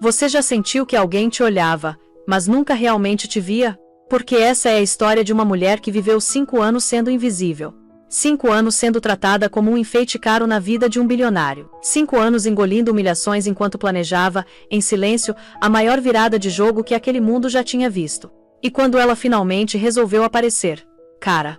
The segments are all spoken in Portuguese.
Você já sentiu que alguém te olhava, mas nunca realmente te via? Porque essa é a história de uma mulher que viveu 5 anos sendo invisível. 5 anos sendo tratada como um enfeite caro na vida de um bilionário. 5 anos engolindo humilhações enquanto planejava, em silêncio, a maior virada de jogo que aquele mundo já tinha visto. E quando ela finalmente resolveu aparecer, cara,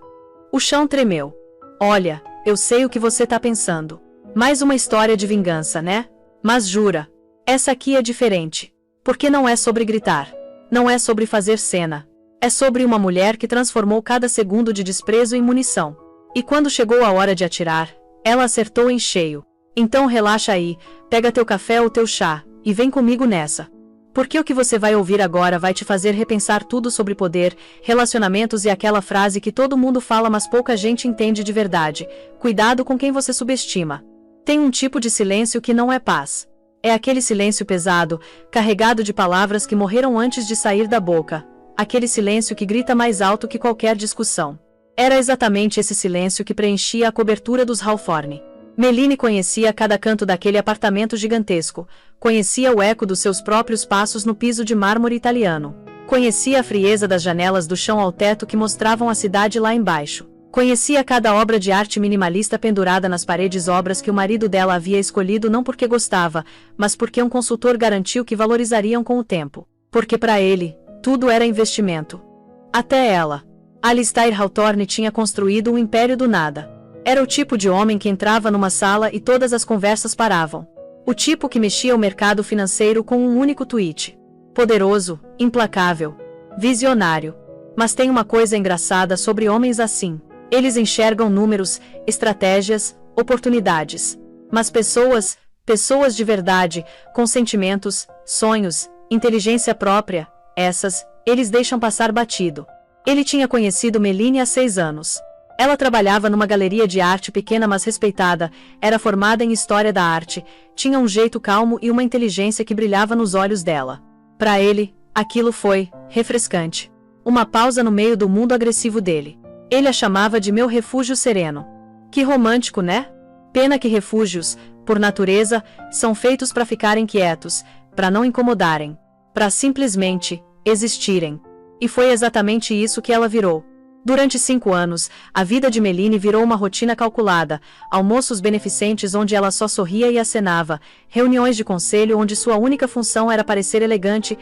o chão tremeu. Olha, eu sei o que você tá pensando. Mais uma história de vingança, né? Mas jura, essa aqui é diferente. Porque não é sobre gritar. Não é sobre fazer cena. É sobre uma mulher que transformou cada segundo de desprezo em munição. E quando chegou a hora de atirar, ela acertou em cheio. Então relaxa aí, pega teu café ou teu chá, e vem comigo nessa. Porque o que você vai ouvir agora vai te fazer repensar tudo sobre poder, relacionamentos e aquela frase que todo mundo fala mas pouca gente entende de verdade: cuidado com quem você subestima. Tem um tipo de silêncio que não é paz. É aquele silêncio pesado, carregado de palavras que morreram antes de sair da boca. Aquele silêncio que grita mais alto que qualquer discussão. Era exatamente esse silêncio que preenchia a cobertura dos Hawthorne. Meline conhecia cada canto daquele apartamento gigantesco, conhecia o eco dos seus próprios passos no piso de mármore italiano. Conhecia a frieza das janelas do chão ao teto que mostravam a cidade lá embaixo. Conhecia cada obra de arte minimalista pendurada nas paredes, obras que o marido dela havia escolhido não porque gostava, mas porque um consultor garantiu que valorizariam com o tempo. Porque para ele, tudo era investimento. Até ela. Alistair Hawthorne tinha construído um império do nada. Era o tipo de homem que entrava numa sala e todas as conversas paravam. O tipo que mexia o mercado financeiro com um único tweet. Poderoso, implacável, visionário. Mas tem uma coisa engraçada sobre homens assim. Eles enxergam números, estratégias, oportunidades. Mas pessoas de verdade, com sentimentos, sonhos, inteligência própria, essas, eles deixam passar batido. Ele tinha conhecido Meline há 6 anos. Ela trabalhava numa galeria de arte pequena mas respeitada, era formada em história da arte, tinha um jeito calmo e uma inteligência que brilhava nos olhos dela. Para ele, aquilo foi refrescante. Uma pausa no meio do mundo agressivo dele. Ele a chamava de meu refúgio sereno. Que romântico, né? Pena que refúgios, por natureza, são feitos para ficarem quietos, para não incomodarem, para simplesmente existirem. E foi exatamente isso que ela virou. Durante 5 anos, a vida de Meline virou uma rotina calculada, almoços beneficentes onde ela só sorria e acenava, reuniões de conselho onde sua única função era parecer elegante,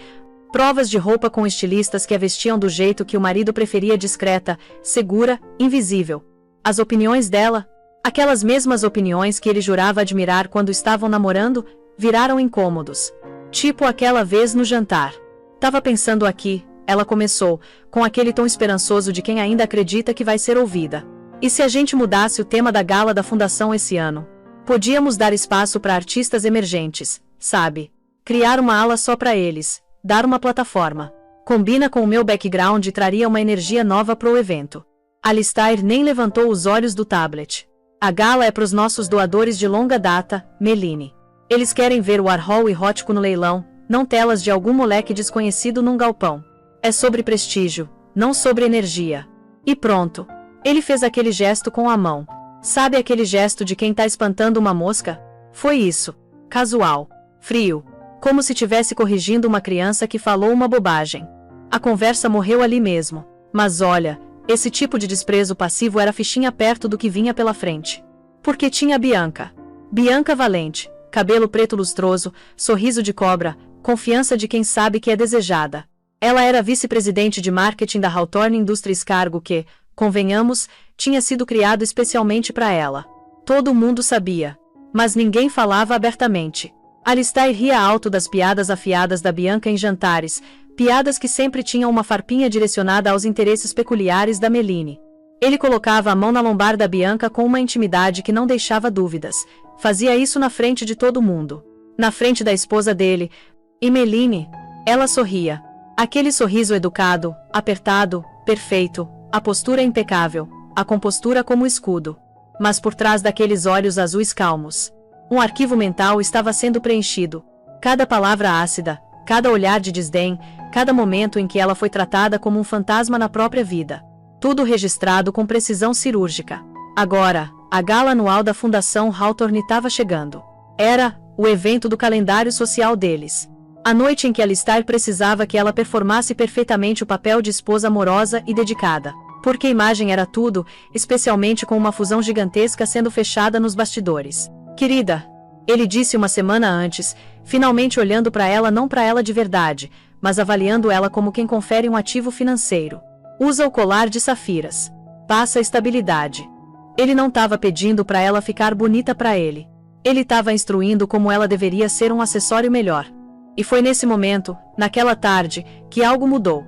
provas de roupa com estilistas que a vestiam do jeito que o marido preferia, discreta, segura, invisível. As opiniões dela, aquelas mesmas opiniões que ele jurava admirar quando estavam namorando, viraram incômodos. Tipo aquela vez no jantar. Tava pensando aqui. Ela começou, com aquele tom esperançoso de quem ainda acredita que vai ser ouvida. E se a gente mudasse o tema da gala da fundação esse ano? Podíamos dar espaço para artistas emergentes, sabe? Criar uma ala só para eles, dar uma plataforma. Combina com o meu background e traria uma energia nova pro evento. Alistair nem levantou os olhos do tablet. A gala é pros nossos doadores de longa data, Meline. Eles querem ver o Warhol e Rothko no leilão, não telas de algum moleque desconhecido num galpão. É sobre prestígio, não sobre energia. E pronto. Ele fez aquele gesto com a mão. Sabe aquele gesto de quem tá espantando uma mosca? Foi isso. Casual. Frio. Como se tivesse corrigindo uma criança que falou uma bobagem. A conversa morreu ali mesmo. Mas olha, esse tipo de desprezo passivo era fichinha perto do que vinha pela frente. Porque tinha Bianca. Bianca valente, cabelo preto lustroso, sorriso de cobra, confiança de quem sabe que é desejada. Ela era vice-presidente de marketing da Hawthorne Industries, cargo que, convenhamos, tinha sido criado especialmente para ela. Todo mundo sabia. Mas ninguém falava abertamente. Alistair ria alto das piadas afiadas da Bianca em jantares, piadas que sempre tinham uma farpinha direcionada aos interesses peculiares da Meline. Ele colocava a mão na lombar da Bianca com uma intimidade que não deixava dúvidas. Fazia isso na frente de todo mundo. Na frente da esposa dele. E Meline? Ela sorria. Aquele sorriso educado, apertado, perfeito, a postura impecável, a compostura como escudo. Mas por trás daqueles olhos azuis calmos, um arquivo mental estava sendo preenchido. Cada palavra ácida, cada olhar de desdém, cada momento em que ela foi tratada como um fantasma na própria vida. Tudo registrado com precisão cirúrgica. Agora, a gala anual da Fundação Hawthorne estava chegando. Era o evento do calendário social deles. A noite em que Alistair precisava que ela performasse perfeitamente o papel de esposa amorosa e dedicada. Porque a imagem era tudo, especialmente com uma fusão gigantesca sendo fechada nos bastidores. Querida, ele disse uma semana antes, finalmente olhando para ela, não para ela de verdade, mas avaliando ela como quem confere um ativo financeiro. Usa o colar de safiras. Passa estabilidade. Ele não estava pedindo para ela ficar bonita para ele. Ele estava instruindo como ela deveria ser um acessório melhor. E foi nesse momento, naquela tarde, que algo mudou.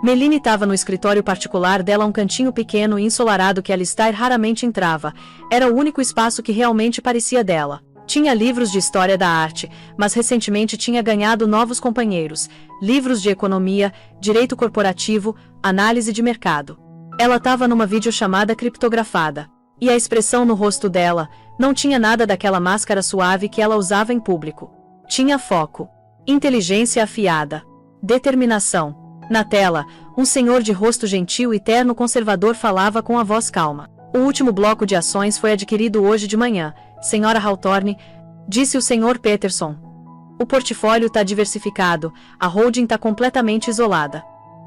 Meline estava no escritório particular dela, um cantinho pequeno e ensolarado que Alistair raramente entrava. Era o único espaço que realmente parecia dela. Tinha livros de história da arte, mas recentemente tinha ganhado novos companheiros, livros de economia, direito corporativo, análise de mercado. Ela estava numa videochamada criptografada. E a expressão no rosto dela não tinha nada daquela máscara suave que ela usava em público. Tinha foco, inteligência afiada, determinação. Na tela, um senhor de rosto gentil e terno conservador falava com a voz calma. O último bloco de ações foi adquirido hoje de manhã, Senhora Hawthorne, disse o Sr. Peterson. O portfólio está diversificado, a holding está completamente isolada.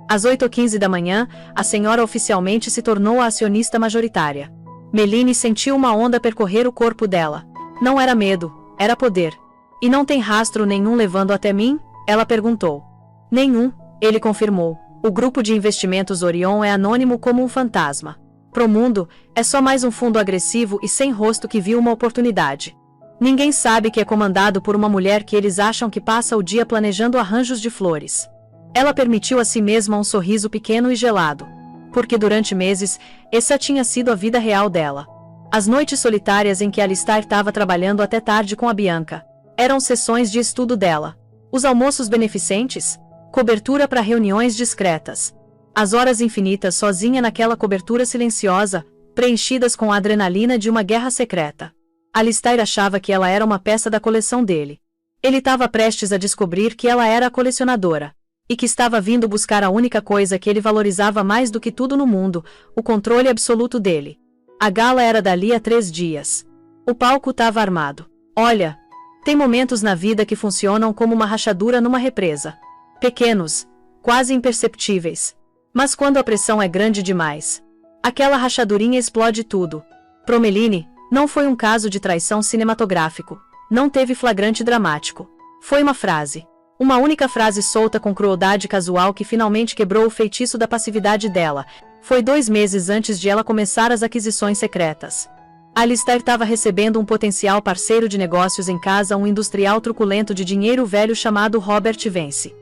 Às 8h15 da manhã, a senhora oficialmente se tornou a acionista majoritária. Meline sentiu uma onda percorrer o corpo dela. Não era medo, era poder. E não tem rastro nenhum levando até mim? Ela perguntou. Nenhum, ele confirmou. O grupo de investimentos Orion é anônimo como um fantasma. Pro mundo, é só mais um fundo agressivo e sem rosto que viu uma oportunidade. Ninguém sabe que é comandado por uma mulher que eles acham que passa o dia planejando arranjos de flores. Ela permitiu a si mesma um sorriso pequeno e gelado. Porque durante meses, essa tinha sido a vida real dela. As noites solitárias em que Alistair estava trabalhando até tarde com a Bianca. Eram sessões de estudo dela. Os almoços beneficentes? Cobertura para reuniões discretas. As horas infinitas sozinha naquela cobertura silenciosa, preenchidas com a adrenalina de uma guerra secreta. Alistair achava que ela era uma peça da coleção dele. Ele estava prestes a descobrir que ela era a colecionadora. E que estava vindo buscar a única coisa que ele valorizava mais do que tudo no mundo, o controle absoluto dele. A gala era dali a 3 dias. O palco estava armado. Olha, tem momentos na vida que funcionam como uma rachadura numa represa. Pequenos, quase imperceptíveis. Mas quando a pressão é grande demais, aquela rachadurinha explode tudo. Pro Meline, não foi um caso de traição cinematográfico. Não teve flagrante dramático. Foi uma frase. Uma única frase solta com crueldade casual que finalmente quebrou o feitiço da passividade dela. Foi 2 meses antes de ela começar as aquisições secretas. Alistair estava recebendo um potencial parceiro de negócios em casa, um industrial truculento de dinheiro velho chamado Robert Vance.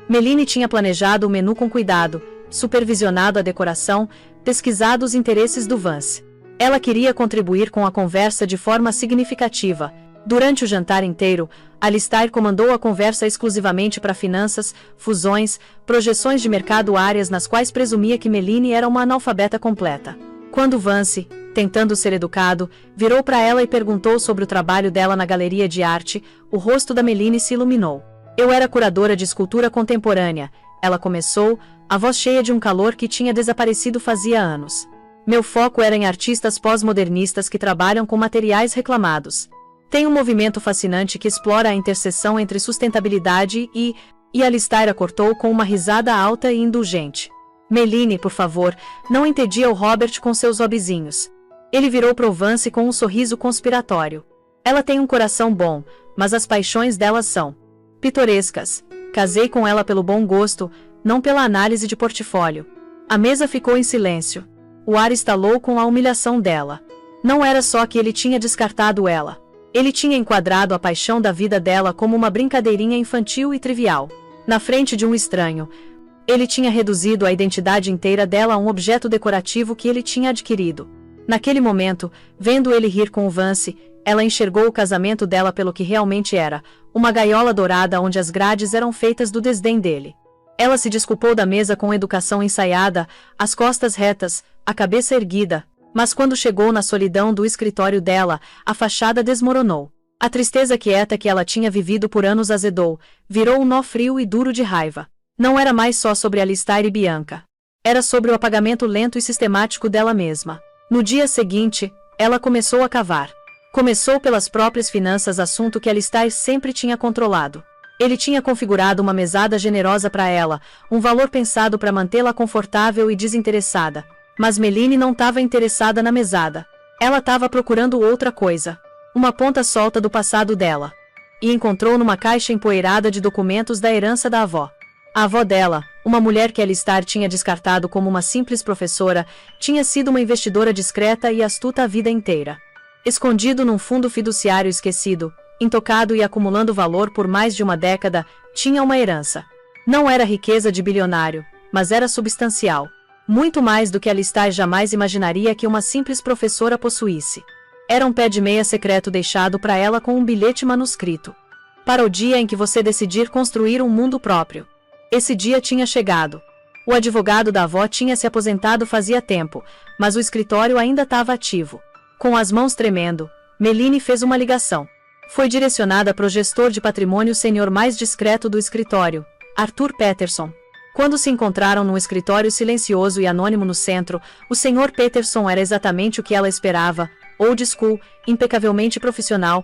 Meline tinha planejado o menu com cuidado, supervisionado a decoração, pesquisado os interesses do Vance. Ela queria contribuir com a conversa de forma significativa. Durante o jantar inteiro, Alistair comandou a conversa exclusivamente para finanças, fusões, projeções de mercado, áreas nas quais presumia que Meline era uma analfabeta completa. Quando Vance, tentando ser educado, virou para ela e perguntou sobre o trabalho dela na galeria de arte, o rosto da Meline se iluminou. Eu era curadora de escultura contemporânea, ela começou, a voz cheia de um calor que tinha desaparecido fazia anos. Meu foco era em artistas pós-modernistas que trabalham com materiais reclamados. Tem um movimento fascinante que explora a interseção entre sustentabilidade e Alistair a cortou com uma risada alta e indulgente. Meline, por favor, não entedia o Robert com seus hobbyzinhos. Ele virou pro Vance com um sorriso conspiratório. Ela tem um coração bom, mas as paixões dela são pitorescas. Casei com ela pelo bom gosto, não pela análise de portfólio. A mesa ficou em silêncio. O ar estalou com a humilhação dela. Não era só que ele tinha descartado ela. Ele tinha enquadrado a paixão da vida dela como uma brincadeirinha infantil e trivial. Na frente de um estranho, ele tinha reduzido a identidade inteira dela a um objeto decorativo que ele tinha adquirido. Naquele momento, vendo ele rir com o Vance, ela enxergou o casamento dela pelo que realmente era, uma gaiola dourada onde as grades eram feitas do desdém dele. Ela se desculpou da mesa com educação ensaiada, as costas retas, a cabeça erguida. Mas quando chegou na solidão do escritório dela, a fachada desmoronou. A tristeza quieta que ela tinha vivido por anos azedou, virou um nó frio e duro de raiva. Não era mais só sobre Alistair e Bianca. Era sobre o apagamento lento e sistemático dela mesma. No dia seguinte, ela começou a cavar. Começou pelas próprias finanças, assunto que Alistair sempre tinha controlado. Ele tinha configurado uma mesada generosa para ela, um valor pensado para mantê-la confortável e desinteressada. Mas Meline não estava interessada na mesada. Ela estava procurando outra coisa. Uma ponta solta do passado dela. E encontrou numa caixa empoeirada de documentos da herança da avó. A avó dela, uma mulher que Alistair tinha descartado como uma simples professora, tinha sido uma investidora discreta e astuta a vida inteira. Escondido num fundo fiduciário esquecido, intocado e acumulando valor por mais de uma década, tinha uma herança. Não era riqueza de bilionário, mas era substancial. Muito mais do que Alistair jamais imaginaria que uma simples professora possuísse. Era um pé de meia secreto deixado para ela com um bilhete manuscrito. Para o dia em que você decidir construir um mundo próprio. Esse dia tinha chegado. O advogado da avó tinha se aposentado fazia tempo, mas o escritório ainda estava ativo. Com as mãos tremendo, Meline fez uma ligação. Foi direcionada para o gestor de patrimônio sênior mais discreto do escritório, Arthur Peterson. Quando se encontraram num escritório silencioso e anônimo no centro, o Sr. Peterson era exatamente o que ela esperava, old school, impecavelmente profissional,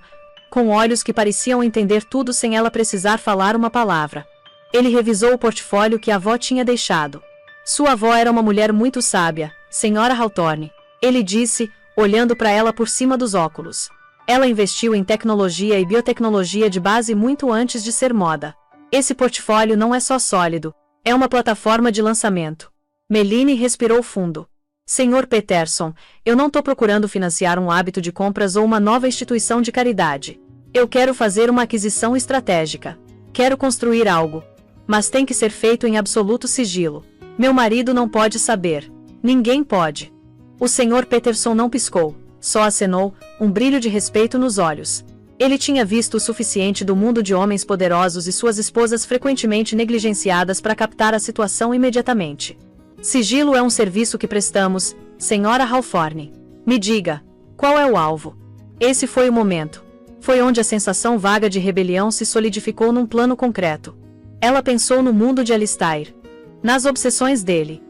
com olhos que pareciam entender tudo sem ela precisar falar uma palavra. Ele revisou o portfólio que a avó tinha deixado. Sua avó era uma mulher muito sábia, Sra. Hawthorne. Ele disse, olhando para ela por cima dos óculos. Ela investiu em tecnologia e biotecnologia de base muito antes de ser moda. Esse portfólio não é só sólido, é uma plataforma de lançamento. Meline respirou fundo. Sr. Peterson, eu não estou procurando financiar um hábito de compras ou uma nova instituição de caridade. Eu quero fazer uma aquisição estratégica. Quero construir algo. Mas tem que ser feito em absoluto sigilo. Meu marido não pode saber. Ninguém pode. O Sr. Peterson não piscou, só acenou, um brilho de respeito nos olhos. Ele tinha visto o suficiente do mundo de homens poderosos e suas esposas frequentemente negligenciadas para captar a situação imediatamente. Sigilo é um serviço que prestamos, Sra. Hawthorne. Me diga, qual é o alvo? Esse foi o momento. Foi onde a sensação vaga de rebelião se solidificou num plano concreto. Ela pensou no mundo de Alistair. Nas obsessões dele.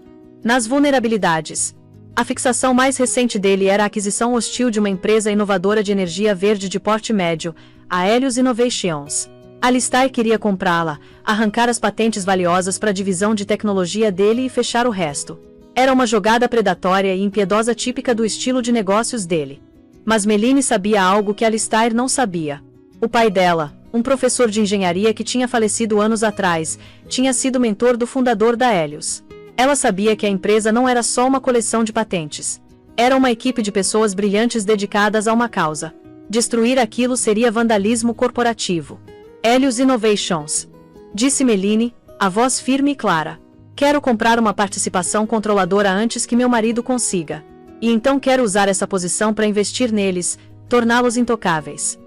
Nas vulnerabilidades. A fixação mais recente dele era a aquisição hostil de uma empresa inovadora de energia verde de porte médio, a Helios Innovations. Alistair queria comprá-la, arrancar as patentes valiosas para a divisão de tecnologia dele e fechar o resto. Era uma jogada predatória e impiedosa típica do estilo de negócios dele. Mas Meline sabia algo que Alistair não sabia. O pai dela, um professor de engenharia que tinha falecido anos atrás, tinha sido mentor do fundador da Helios. Ela sabia que a empresa não era só uma coleção de patentes. Era uma equipe de pessoas brilhantes dedicadas a uma causa. Destruir aquilo seria vandalismo corporativo. Helios Innovations. Disse Meline, a voz firme e clara. Quero comprar uma participação controladora antes que meu marido consiga. E então quero usar essa posição para investir neles, torná-los intocáveis.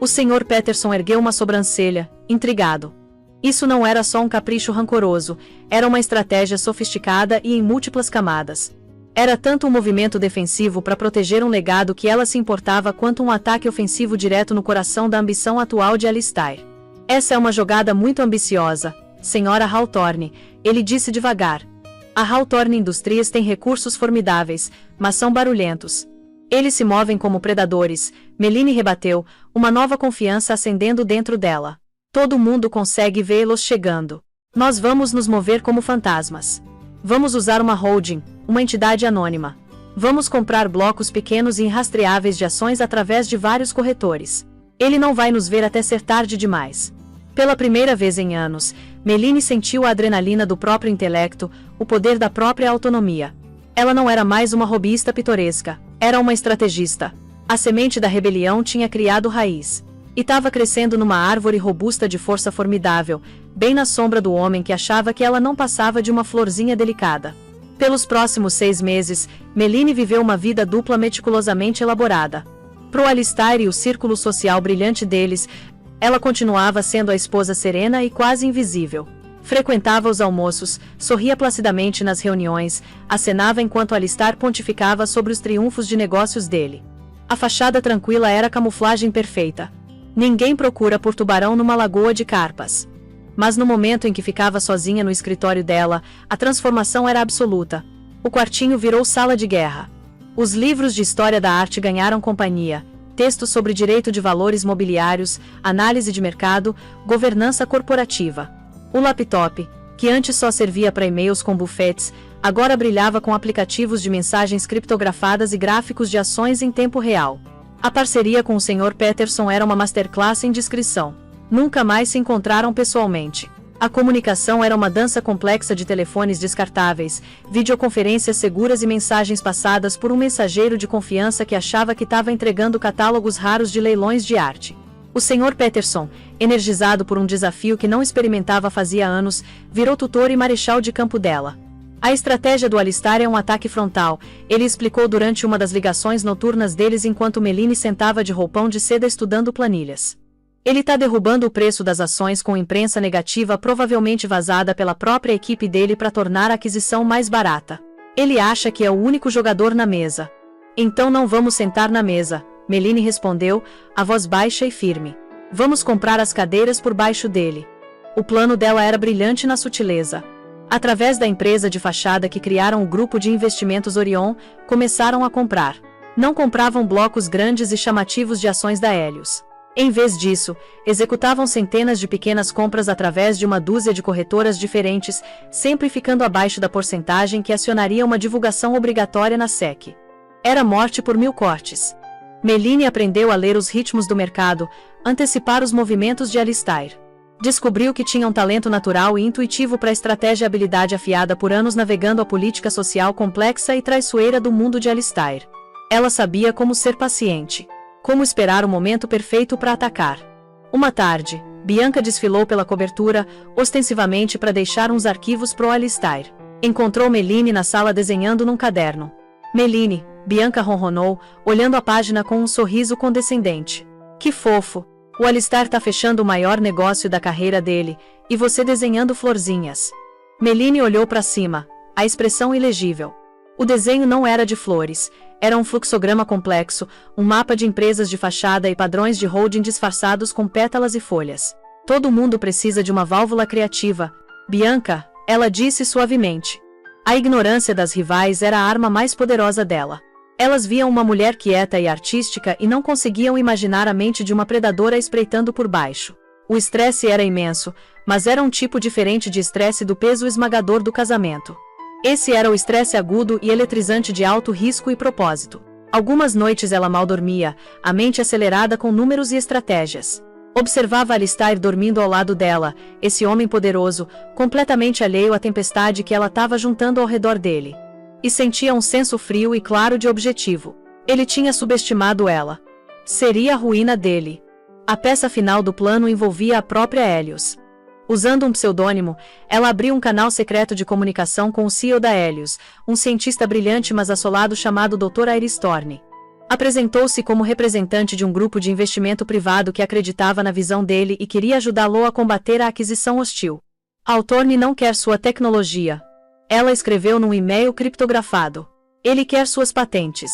O Sr. Peterson ergueu uma sobrancelha, intrigado. Isso não era só um capricho rancoroso, era uma estratégia sofisticada e em múltiplas camadas. Era tanto um movimento defensivo para proteger um legado que ela se importava quanto um ataque ofensivo direto no coração da ambição atual de Alistair. Essa é uma jogada muito ambiciosa, Sra. Hawthorne, ele disse devagar. A Hawthorne Indústrias tem recursos formidáveis, mas são barulhentos. Eles se movem como predadores, Meline rebateu, uma nova confiança acendendo dentro dela. Todo mundo consegue vê-los chegando. Nós vamos nos mover como fantasmas. Vamos usar uma holding, uma entidade anônima. Vamos comprar blocos pequenos e irrastreáveis de ações através de vários corretores. Ele não vai nos ver até ser tarde demais. Pela primeira vez em anos, Meline sentiu a adrenalina do próprio intelecto, o poder da própria autonomia. Ela não era mais uma hobbyista pitoresca, era uma estrategista. A semente da rebelião tinha criado raiz. E estava crescendo numa árvore robusta de força formidável, bem na sombra do homem que achava que ela não passava de uma florzinha delicada. Pelos próximos 6 meses, Meline viveu uma vida dupla meticulosamente elaborada. Pro Alistair e o círculo social brilhante deles, ela continuava sendo a esposa serena e quase invisível. Frequentava os almoços, sorria placidamente nas reuniões, acenava enquanto Alistair pontificava sobre os triunfos de negócios dele. A fachada tranquila era a camuflagem perfeita. Ninguém procura por tubarão numa lagoa de carpas. Mas no momento em que ficava sozinha no escritório dela, a transformação era absoluta. O quartinho virou sala de guerra. Os livros de história da arte ganharam companhia, textos sobre direito de valores mobiliários, análise de mercado, governança corporativa. O laptop, que antes só servia para e-mails com buffets, agora brilhava com aplicativos de mensagens criptografadas e gráficos de ações em tempo real. A parceria com o Sr. Peterson era uma masterclass em discrição. Nunca mais se encontraram pessoalmente. A comunicação era uma dança complexa de telefones descartáveis, videoconferências seguras e mensagens passadas por um mensageiro de confiança que achava que estava entregando catálogos raros de leilões de arte. O Sr. Peterson, energizado por um desafio que não experimentava fazia anos, virou tutor e marechal de campo dela. A estratégia do Alistair é um ataque frontal, ele explicou durante uma das ligações noturnas deles enquanto Melanie sentava de roupão de seda estudando planilhas. Ele está derrubando o preço das ações com imprensa negativa provavelmente vazada pela própria equipe dele para tornar a aquisição mais barata. Ele acha que é o único jogador na mesa. Então não vamos sentar na mesa, Melanie respondeu, a voz baixa e firme. Vamos comprar as cadeiras por baixo dele. O plano dela era brilhante na sutileza. Através da empresa de fachada que criaram o grupo de investimentos Orion, começaram a comprar. Não compravam blocos grandes e chamativos de ações da Helios. Em vez disso, executavam centenas de pequenas compras através de uma dúzia de corretoras diferentes, sempre ficando abaixo da porcentagem que acionaria uma divulgação obrigatória na SEC. Era morte por 1000 cortes. Melanie aprendeu a ler os ritmos do mercado, antecipar os movimentos de Alistair. Descobriu que tinha um talento natural e intuitivo para a estratégia e habilidade afiada por anos navegando a política social complexa e traiçoeira do mundo de Alistair. Ela sabia como ser paciente. Como esperar o momento perfeito para atacar. Uma tarde, Bianca desfilou pela cobertura, ostensivamente para deixar uns arquivos pro Alistair. Encontrou Melanie na sala desenhando num caderno. Melanie, Bianca ronronou, olhando a página com um sorriso condescendente. Que fofo! O Alistair tá fechando o maior negócio da carreira dele, e você desenhando florzinhas. Melanie olhou para cima, a expressão ilegível. O desenho não era de flores. Era um fluxograma complexo, um mapa de empresas de fachada e padrões de holding disfarçados com pétalas e folhas. Todo mundo precisa de uma válvula criativa. Bianca, ela disse suavemente. A ignorância das rivais era a arma mais poderosa dela. Elas viam uma mulher quieta e artística e não conseguiam imaginar a mente de uma predadora espreitando por baixo. O estresse era imenso, mas era um tipo diferente de estresse do peso esmagador do casamento. Esse era o estresse agudo e eletrizante de alto risco e propósito. Algumas noites ela mal dormia, a mente acelerada com números e estratégias. Observava Alistair dormindo ao lado dela, esse homem poderoso, completamente alheio à tempestade que ela estava juntando ao redor dele. E sentia um senso frio e claro de objetivo. Ele tinha subestimado ela. Seria a ruína dele. A peça final do plano envolvia a própria Helios. Usando um pseudônimo, ela abriu um canal secreto de comunicação com o CEO da Helios, um cientista brilhante mas assolado chamado Dr. Iris Thorne. Apresentou-se como representante de um grupo de investimento privado que acreditava na visão dele e queria ajudá-lo a combater a aquisição hostil. Thorne não quer sua tecnologia. Ela escreveu num e-mail criptografado. Ele quer suas patentes.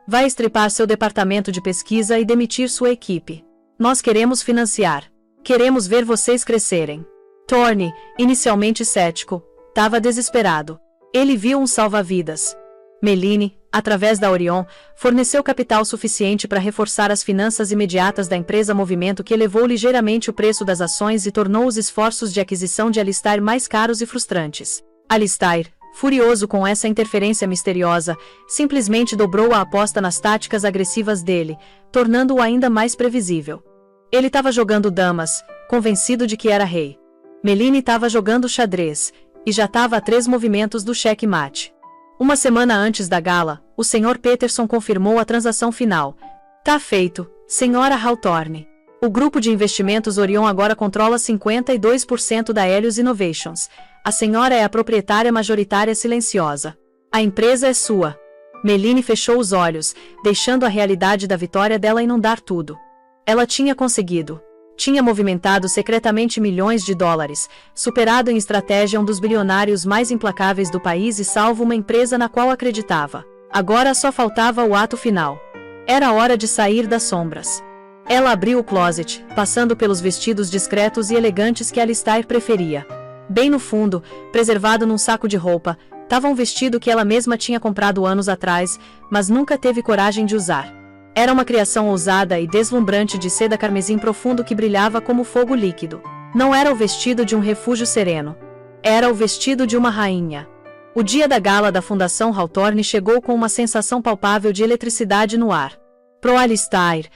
Vai estripar seu departamento de pesquisa e demitir sua equipe. Nós queremos financiar. Queremos ver vocês crescerem. Thorne, inicialmente cético, estava desesperado. Ele viu um salva-vidas. Melanie, através da Orion, forneceu capital suficiente para reforçar as finanças imediatas da empresa, movimento que elevou ligeiramente o preço das ações e tornou os esforços de aquisição de Alistair mais caros e frustrantes. Alistair, furioso com essa interferência misteriosa, simplesmente dobrou a aposta nas táticas agressivas dele, tornando-o ainda mais previsível. Ele estava jogando damas, convencido de que era rei. Melanie estava jogando xadrez, e já estava a 3 movimentos do checkmate. Uma semana antes da gala, o Sr. Peterson confirmou a transação final. Tá feito, Sra. Hawthorne. O grupo de investimentos Orion agora controla 52% da Helios Innovations. A senhora é a proprietária majoritária silenciosa. A empresa é sua. Melanie fechou os olhos, deixando a realidade da vitória dela inundar tudo. Ela tinha conseguido. Tinha movimentado secretamente milhões de dólares, superado em estratégia um dos bilionários mais implacáveis do país e salvo uma empresa na qual acreditava. Agora só faltava o ato final. Era hora de sair das sombras. Ela abriu o closet, passando pelos vestidos discretos e elegantes que Alistair preferia. Bem no fundo, preservado num saco de roupa, estava um vestido que ela mesma tinha comprado anos atrás, mas nunca teve coragem de usar. Era uma criação ousada e deslumbrante de seda carmesim profundo que brilhava como fogo líquido. Não era o vestido de um refúgio sereno. Era o vestido de uma rainha. O dia da gala da Fundação Hawthorne chegou com uma sensação palpável de eletricidade no ar. Pro Alistair,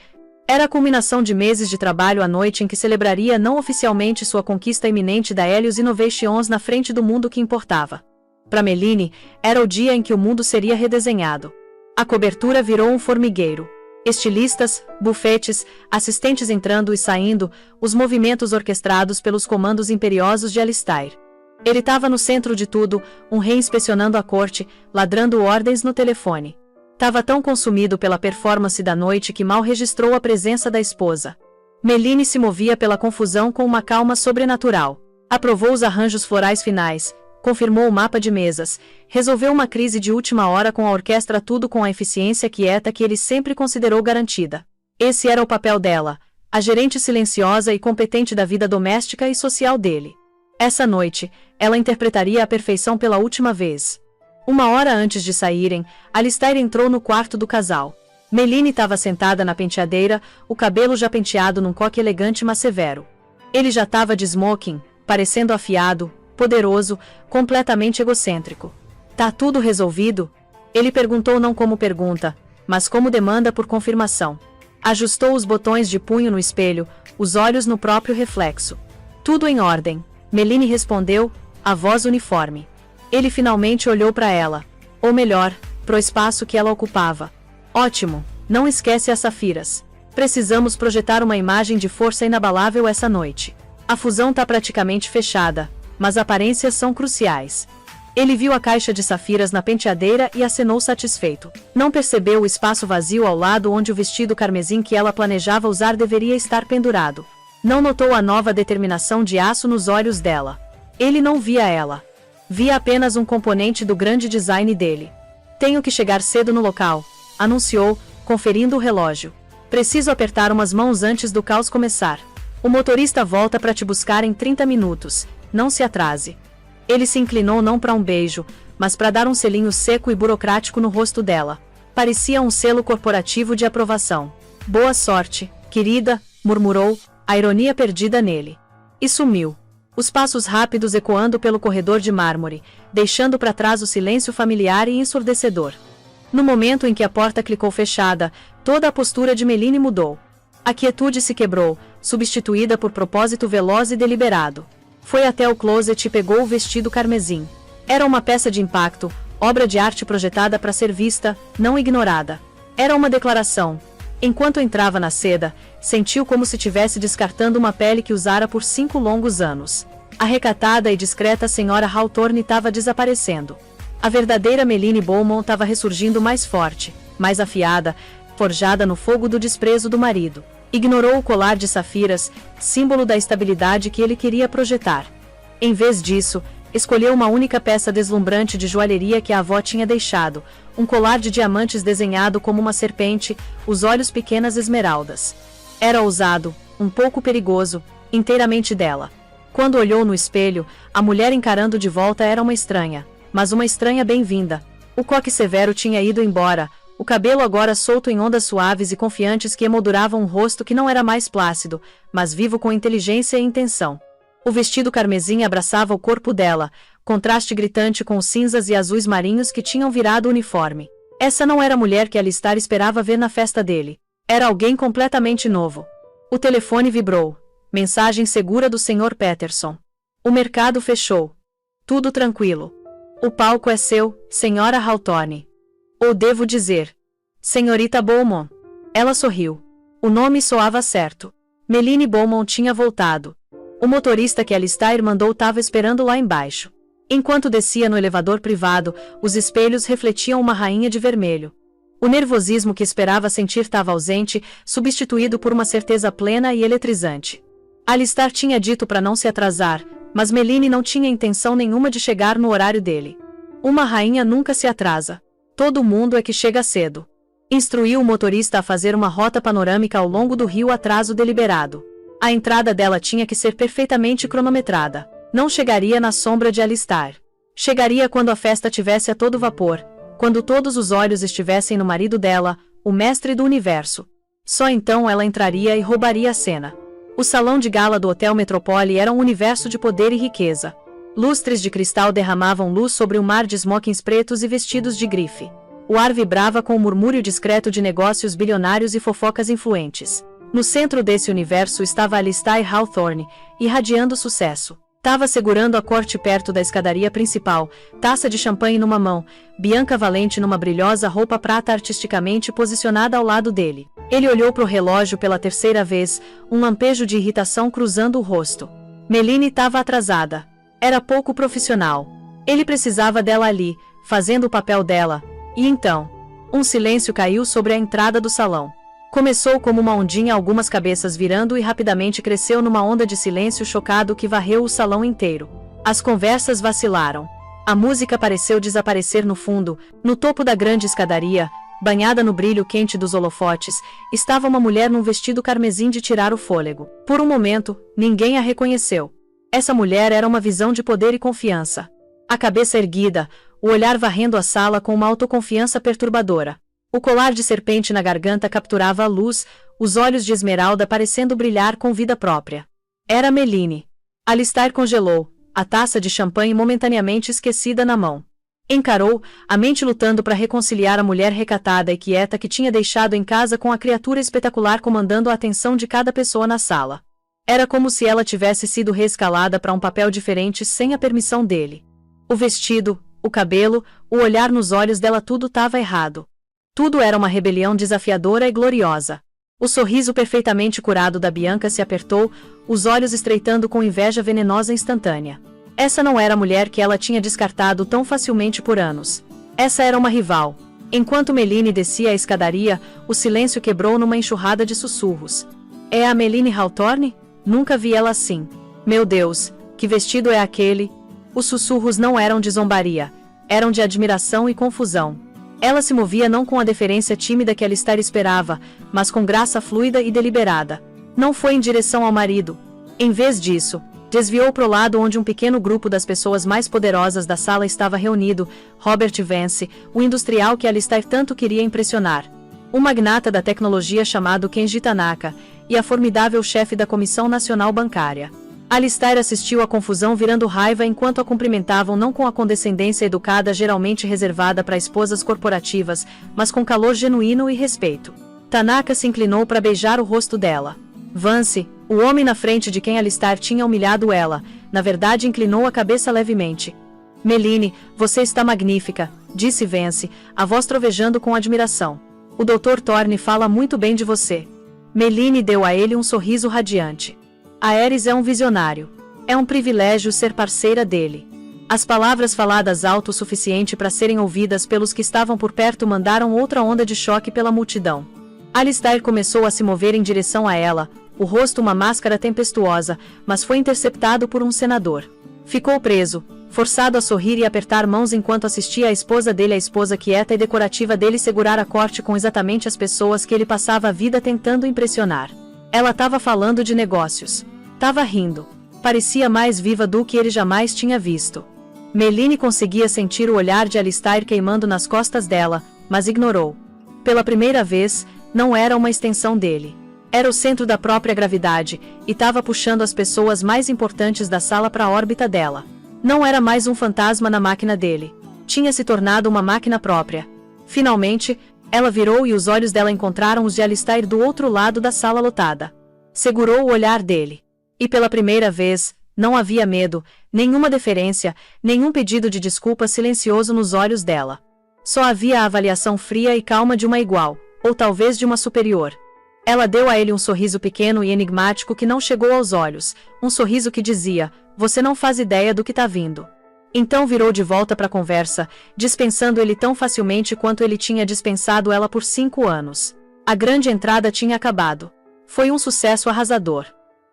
era a culminação de meses de trabalho à noite em que celebraria não oficialmente sua conquista iminente da Helios Innovations na frente do mundo que importava. Para Meline, era o dia em que o mundo seria redesenhado. A cobertura virou um formigueiro. Estilistas, bufetes, assistentes entrando e saindo, os movimentos orquestrados pelos comandos imperiosos de Alistair. Ele estava no centro de tudo, um rei inspecionando a corte, ladrando ordens no telefone. Estava tão consumido pela performance da noite que mal registrou a presença da esposa. Meline se movia pela confusão com uma calma sobrenatural. Aprovou os arranjos florais finais, confirmou o mapa de mesas, resolveu uma crise de última hora com a orquestra, tudo com a eficiência quieta que ele sempre considerou garantida. Esse era o papel dela, a gerente silenciosa e competente da vida doméstica e social dele. Essa noite, ela interpretaria a perfeição pela última vez. Uma hora antes de saírem, Alistair entrou no quarto do casal. Meline estava sentada na penteadeira, o cabelo já penteado num coque elegante mas severo. Ele já estava de smoking, parecendo afiado, poderoso, completamente egocêntrico. Tá tudo resolvido? Ele perguntou não como pergunta, mas como demanda por confirmação. Ajustou os botões de punho no espelho, os olhos no próprio reflexo. Tudo em ordem, Meline respondeu, a voz uniforme. Ele finalmente olhou para ela, ou melhor, pro espaço que ela ocupava. Ótimo, não esquece as safiras. Precisamos projetar uma imagem de força inabalável essa noite. A fusão tá praticamente fechada, mas aparências são cruciais. Ele viu a caixa de safiras na penteadeira e acenou satisfeito. Não percebeu o espaço vazio ao lado onde o vestido carmesim que ela planejava usar deveria estar pendurado. Não notou a nova determinação de aço nos olhos dela. Ele não via ela. Via apenas um componente do grande design dele. Tenho que chegar cedo no local, anunciou, conferindo o relógio. Preciso apertar umas mãos antes do caos começar. O motorista volta para te buscar em 30 minutos. Não se atrase. Ele se inclinou não para um beijo, mas para dar um selinho seco e burocrático no rosto dela. Parecia um selo corporativo de aprovação. Boa sorte, querida, murmurou, a ironia perdida nele. E sumiu. Os passos rápidos ecoando pelo corredor de mármore, deixando para trás o silêncio familiar e ensurdecedor. No momento em que a porta clicou fechada, toda a postura de Meline mudou. A quietude se quebrou, substituída por propósito veloz e deliberado. Foi até o closet e pegou o vestido carmesim. Era uma peça de impacto, obra de arte projetada para ser vista, não ignorada. Era uma declaração. Enquanto entrava na seda, sentiu como se estivesse descartando uma pele que usara por 5 longos anos. A recatada e discreta senhora Hawthorne estava desaparecendo. A verdadeira Meline Beaumont estava ressurgindo mais forte, mais afiada, forjada no fogo do desprezo do marido. Ignorou o colar de safiras, símbolo da estabilidade que ele queria projetar. Em vez disso, escolheu uma única peça deslumbrante de joalheria que a avó tinha deixado, um colar de diamantes desenhado como uma serpente, os olhos pequenas esmeraldas. Era ousado, um pouco perigoso, inteiramente dela. Quando olhou no espelho, a mulher encarando de volta era uma estranha, mas uma estranha bem-vinda. O coque severo tinha ido embora, o cabelo agora solto em ondas suaves e confiantes que emolduravam um rosto que não era mais plácido, mas vivo com inteligência e intenção. O vestido carmesim abraçava o corpo dela, contraste gritante com os cinzas e azuis marinhos que tinham virado uniforme. Essa não era a mulher que Alistair esperava ver na festa dele. Era alguém completamente novo. O telefone vibrou. Mensagem segura do Sr. Peterson. O mercado fechou. Tudo tranquilo. O palco é seu, Senhora Hawthorne. Ou devo dizer, Senhorita Beaumont. Ela sorriu. O nome soava certo. Meline Beaumont tinha voltado. O motorista que Alistair mandou estava esperando lá embaixo. Enquanto descia no elevador privado, os espelhos refletiam uma rainha de vermelho. O nervosismo que esperava sentir estava ausente, substituído por uma certeza plena e eletrizante. Alistair tinha dito para não se atrasar, mas Meline não tinha intenção nenhuma de chegar no horário dele. Uma rainha nunca se atrasa. Todo mundo é que chega cedo. Instruiu o motorista a fazer uma rota panorâmica ao longo do rio atraso deliberado. A entrada dela tinha que ser perfeitamente cronometrada. Não chegaria na sombra de Alistair. Chegaria quando a festa tivesse a todo vapor, quando todos os olhos estivessem no marido dela, o mestre do universo. Só então ela entraria e roubaria a cena. O salão de gala do Hotel Metropole era um universo de poder e riqueza. Lustres de cristal derramavam luz sobre um mar de smokings pretos e vestidos de grife. O ar vibrava com o murmúrio discreto de negócios bilionários e fofocas influentes. No centro desse universo estava Alistair Hawthorne, irradiando sucesso. Estava segurando a corte perto da escadaria principal, taça de champanhe numa mão, Bianca Valente numa brilhosa roupa prata artisticamente posicionada ao lado dele. Ele olhou para o relógio pela terceira vez, um lampejo de irritação cruzando o rosto. Meline estava atrasada. Era pouco profissional. Ele precisava dela ali, fazendo o papel dela. E então, um silêncio caiu sobre a entrada do salão. Começou como uma ondinha, algumas cabeças virando, e rapidamente cresceu numa onda de silêncio chocado que varreu o salão inteiro. As conversas vacilaram. A música pareceu desaparecer no fundo. No topo da grande escadaria, banhada no brilho quente dos holofotes, estava uma mulher num vestido carmesim de tirar o fôlego. Por um momento, ninguém a reconheceu. Essa mulher era uma visão de poder e confiança. A cabeça erguida, o olhar varrendo a sala com uma autoconfiança perturbadora. O colar de serpente na garganta capturava a luz, os olhos de esmeralda parecendo brilhar com vida própria. Era Meline. Alistair congelou, a taça de champanhe momentaneamente esquecida na mão. Encarou, a mente lutando para reconciliar a mulher recatada e quieta que tinha deixado em casa com a criatura espetacular comandando a atenção de cada pessoa na sala. Era como se ela tivesse sido reescalada para um papel diferente sem a permissão dele. O vestido, o cabelo, o olhar nos olhos dela, tudo estava errado. Tudo era uma rebelião desafiadora e gloriosa. O sorriso perfeitamente curado da Bianca se apertou, os olhos estreitando com inveja venenosa instantânea. Essa não era a mulher que ela tinha descartado tão facilmente por anos. Essa era uma rival. Enquanto Meline descia a escadaria, o silêncio quebrou numa enxurrada de sussurros. É a Meline Hawthorne? Nunca vi ela assim. Meu Deus, que vestido é aquele? Os sussurros não eram de zombaria, eram de admiração e confusão. Ela se movia não com a deferência tímida que Alistair esperava, mas com graça fluida e deliberada. Não foi em direção ao marido. Em vez disso, desviou para o lado onde um pequeno grupo das pessoas mais poderosas da sala estava reunido, Robert Vance, o industrial que Alistair tanto queria impressionar. O magnata da tecnologia chamado Kenji Tanaka, e a formidável chefe da Comissão Nacional Bancária. Alistair assistiu à confusão virando raiva enquanto a cumprimentavam não com a condescendência educada geralmente reservada para esposas corporativas, mas com calor genuíno e respeito. Tanaka se inclinou para beijar o rosto dela. Vance, o homem na frente de quem Alistair tinha humilhado ela, na verdade inclinou a cabeça levemente. Meline, você está magnífica, disse Vance, a voz trovejando com admiração. O Dr. Thorne fala muito bem de você. Meline deu a ele um sorriso radiante. A Ares é um visionário. É um privilégio ser parceira dele. As palavras faladas alto o suficiente para serem ouvidas pelos que estavam por perto mandaram outra onda de choque pela multidão. Alistair começou a se mover em direção a ela, o rosto uma máscara tempestuosa, mas foi interceptado por um senador. Ficou preso, forçado a sorrir e apertar mãos enquanto assistia a esposa dele, a esposa quieta e decorativa dele, segurar a corte com exatamente as pessoas que ele passava a vida tentando impressionar. Ela estava falando de negócios. Estava rindo. Parecia mais viva do que ele jamais tinha visto. Meline conseguia sentir o olhar de Alistair queimando nas costas dela, mas ignorou. Pela primeira vez, não era uma extensão dele. Era o centro da própria gravidade, e estava puxando as pessoas mais importantes da sala para a órbita dela. Não era mais um fantasma na máquina dele. Tinha se tornado uma máquina própria. Finalmente, ela virou e os olhos dela encontraram os de Alistair do outro lado da sala lotada. Segurou o olhar dele. E pela primeira vez, não havia medo, nenhuma deferência, nenhum pedido de desculpa silencioso nos olhos dela. Só havia a avaliação fria e calma de uma igual, ou talvez de uma superior. Ela deu a ele um sorriso pequeno e enigmático que não chegou aos olhos, um sorriso que dizia, você não faz ideia do que está vindo. Então virou de volta para a conversa, dispensando ele tão facilmente quanto ele tinha dispensado ela por 5 anos. A grande entrada tinha acabado. Foi um sucesso arrasador.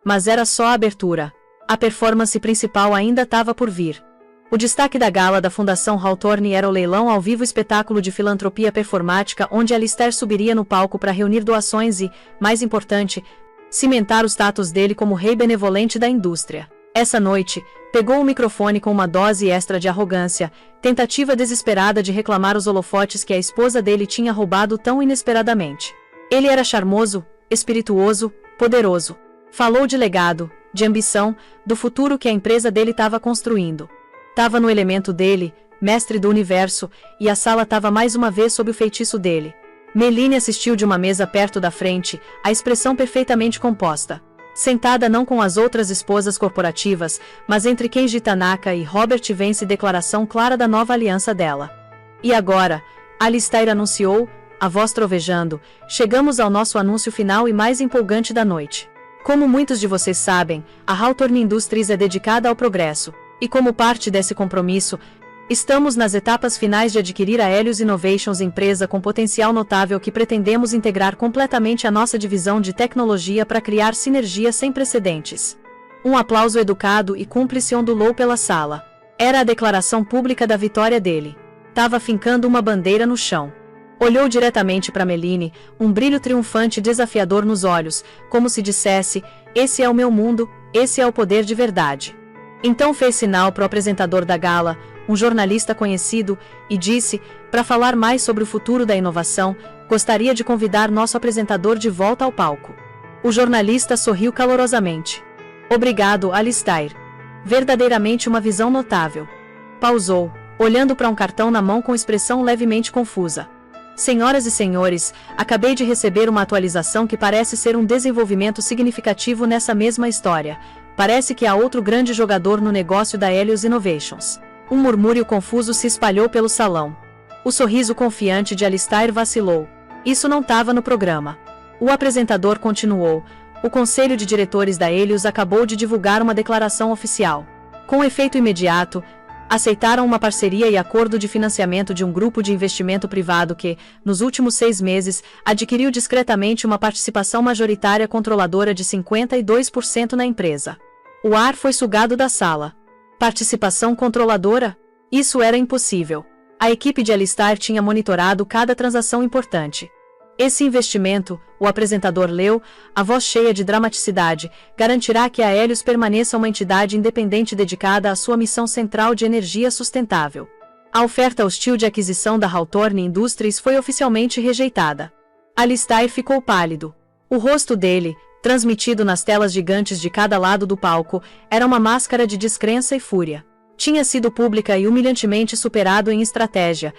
Mas era só a abertura. A performance principal ainda estava por vir. O destaque da gala da Fundação Hawthorne era o leilão ao vivo, espetáculo de filantropia performática onde Alistair subiria no palco para reunir doações e, mais importante, cimentar o status dele como rei benevolente da indústria. Essa noite, pegou o microfone com uma dose extra de arrogância, tentativa desesperada de reclamar os holofotes que a esposa dele tinha roubado tão inesperadamente. Ele era charmoso, espirituoso, poderoso. Falou de legado, de ambição, do futuro que a empresa dele estava construindo. Tava no elemento dele, mestre do universo, e a sala estava mais uma vez sob o feitiço dele. Meline assistiu de uma mesa perto da frente, a expressão perfeitamente composta. Sentada não com as outras esposas corporativas, mas entre Kenji Tanaka e Robert Vance, declaração clara da nova aliança dela. E agora, Alistair anunciou, a voz trovejando, chegamos ao nosso anúncio final e mais empolgante da noite. Como muitos de vocês sabem, a Hawthorne Industries é dedicada ao progresso, e como parte desse compromisso, estamos nas etapas finais de adquirir a Helios Innovations, empresa com potencial notável que pretendemos integrar completamente à nossa divisão de tecnologia para criar sinergia sem precedentes. Um aplauso educado e cúmplice ondulou pela sala. Era a declaração pública da vitória dele. Tava fincando uma bandeira no chão. Olhou diretamente para Meline, um brilho triunfante e desafiador nos olhos, como se dissesse, esse é o meu mundo, esse é o poder de verdade. Então fez sinal para o apresentador da gala, um jornalista conhecido, e disse, para falar mais sobre o futuro da inovação, gostaria de convidar nosso apresentador de volta ao palco. O jornalista sorriu calorosamente. Obrigado, Alistair. Verdadeiramente uma visão notável. Pausou, olhando para um cartão na mão com expressão levemente confusa. Senhoras e senhores, acabei de receber uma atualização que parece ser um desenvolvimento significativo nessa mesma história. Parece que há outro grande jogador no negócio da Helios Innovations. Um murmúrio confuso se espalhou pelo salão. O sorriso confiante de Alistair vacilou. Isso não estava no programa. O apresentador continuou. O conselho de diretores da Helios acabou de divulgar uma declaração oficial. Com efeito imediato, aceitaram uma parceria e acordo de financiamento de um grupo de investimento privado que, nos últimos 6 meses, adquiriu discretamente uma participação majoritária controladora de 52% na empresa. O ar foi sugado da sala. Participação controladora? Isso era impossível. A equipe de Alistair tinha monitorado cada transação importante. Esse investimento, o apresentador leu, a voz cheia de dramaticidade, garantirá que a Helios permaneça uma entidade independente dedicada à sua missão central de energia sustentável. A oferta hostil de aquisição da Hawthorne Industries foi oficialmente rejeitada. Alistair ficou pálido. O rosto dele, transmitido nas telas gigantes de cada lado do palco, era uma máscara de descrença e fúria. Tinha sido pública e humilhantemente superado em estratégia.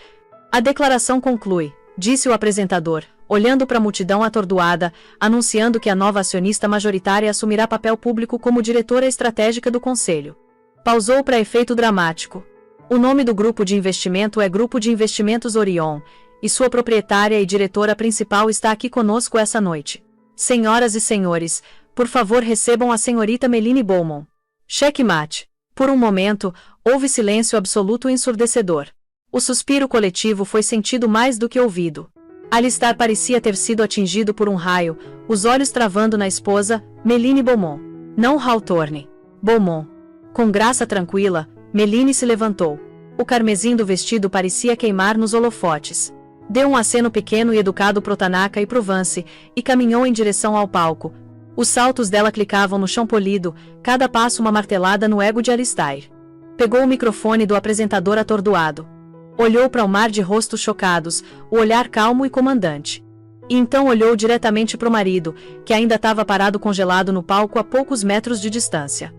A declaração conclui, disse o apresentador, olhando para a multidão atordoada, anunciando que a nova acionista majoritária assumirá papel público como diretora estratégica do conselho. Pausou para efeito dramático. O nome do grupo de investimento é Grupo de Investimentos Orion, e sua proprietária e diretora principal está aqui conosco essa noite. Senhoras e senhores, por favor recebam a senhorita Meline Bowman. Checkmate. Por um momento, houve silêncio absoluto e ensurdecedor. O suspiro coletivo foi sentido mais do que ouvido. Alistair parecia ter sido atingido por um raio, os olhos travando na esposa, Meline Beaumont. Não Hawthorne. Beaumont. Com graça tranquila, Meline se levantou. O carmesim do vestido parecia queimar nos holofotes. Deu um aceno pequeno e educado pro Tanaka e pro Vance, e caminhou em direção ao palco. Os saltos dela clicavam no chão polido, cada passo uma martelada no ego de Alistair. Pegou o microfone do apresentador atordoado. Olhou para o mar de rostos chocados, o olhar calmo e comandante. E então olhou diretamente para o marido, que ainda estava parado congelado no palco a poucos metros de distância.